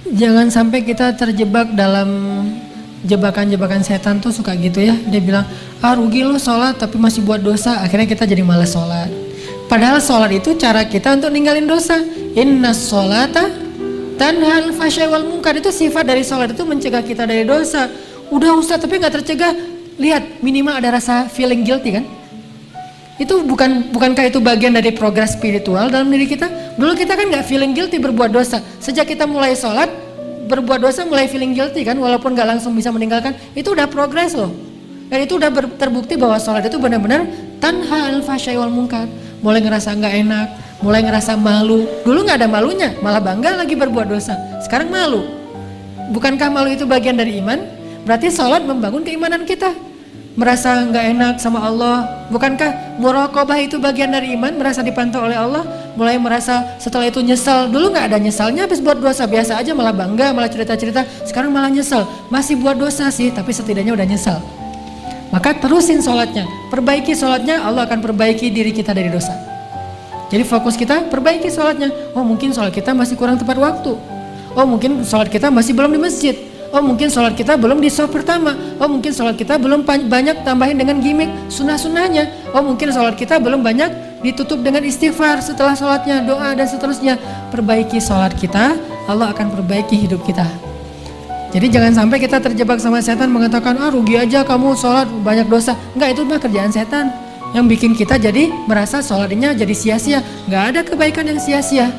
Jangan sampai kita terjebak dalam jebakan-jebakan setan tuh suka gitu ya. Dia bilang, rugi lo sholat tapi masih buat dosa. Akhirnya kita jadi malas sholat. Padahal sholat itu cara kita untuk ninggalin dosa. Inna sholata tanhal fahsya'i wal munkar. Itu sifat dari sholat itu mencegah kita dari dosa. Udah Ustaz tapi gak tercegah. Lihat minimal ada rasa feeling guilty kan. Itu bukankah itu bagian dari progres spiritual dalam diri kita? Dulu kita kan nggak feeling guilty berbuat dosa. Sejak kita mulai sholat, berbuat dosa mulai feeling guilty kan, walaupun nggak langsung bisa meninggalkan, itu udah progres loh. Dan itu udah terbukti bahwa sholat itu benar-benar tanha al fahsya'i wal munkar. Mulai ngerasa nggak enak, mulai ngerasa malu. Dulu nggak ada malunya, malah bangga lagi berbuat dosa. Sekarang malu. Bukankah malu itu bagian dari iman? Berarti sholat membangun keimanan kita. Merasa nggak enak sama Allah, bukankah muraqabah itu bagian dari iman, merasa dipantau oleh Allah, mulai merasa setelah itu nyesal. Dulu nggak ada nyesalnya, habis buat dosa biasa aja malah bangga, malah cerita-cerita, sekarang malah nyesal, masih buat dosa sih tapi setidaknya udah nyesal. Maka terusin sholatnya, perbaiki sholatnya, Allah akan perbaiki diri kita dari dosa. Jadi fokus kita perbaiki sholatnya. Oh mungkin sholat kita masih kurang tepat waktu, oh mungkin sholat kita masih belum di masjid, oh mungkin sholat kita belum di shaf pertama, oh mungkin sholat kita belum banyak tambahin dengan gimmick sunnah-sunnahnya, oh mungkin sholat kita belum banyak ditutup dengan istighfar setelah sholatnya, doa dan seterusnya. Perbaiki sholat kita, Allah akan perbaiki hidup kita. Jadi jangan sampai kita terjebak sama setan mengatakan, rugi aja kamu sholat banyak dosa. Enggak, itu mah kerjaan setan yang bikin kita jadi merasa sholatnya jadi sia-sia. Enggak ada kebaikan yang sia-sia.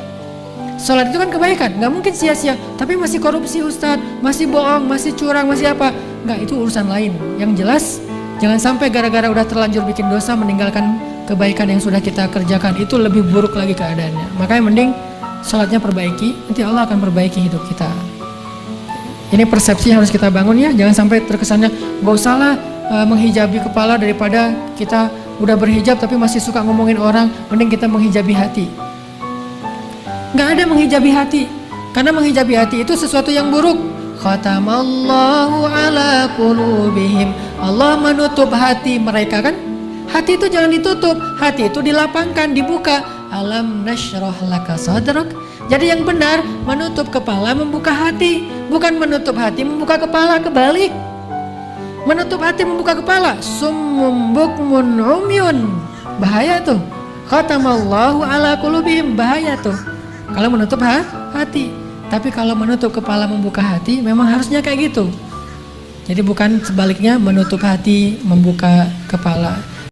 Sholat itu kan kebaikan, nggak mungkin sia-sia. Tapi masih korupsi Ustadz, masih bohong, masih curang, masih apa? Nggak, itu urusan lain. Yang jelas, jangan sampai gara-gara udah terlanjur bikin dosa meninggalkan kebaikan yang sudah kita kerjakan. Itu lebih buruk lagi keadaannya. Makanya mending sholatnya perbaiki, nanti Allah akan perbaiki hidup kita. Ini persepsi yang harus kita bangun ya. Jangan sampai terkesannya nggak usahlah menghijabi kepala daripada kita udah berhijab tapi masih suka ngomongin orang. Mending kita menghijabi hati. Nggak ada menghijabi hati, karena menghijabi hati itu sesuatu yang buruk. Khatamallahu ala qulubihim. Allah menutup hati mereka kan. Hati itu jangan ditutup, hati itu dilapangkan, dibuka. Alam nashrah laka sadrak. Jadi yang benar menutup kepala, membuka hati, bukan menutup hati, membuka kepala. Kebalik. Menutup hati, membuka kepala. Summum bukmun umyun. Bahaya tuh. Khatamallahu ala qulubihim, bahaya tuh. Kalau menutup hati, tapi kalau menutup kepala membuka hati memang harusnya kayak gitu. Jadi bukan sebaliknya menutup hati membuka kepala.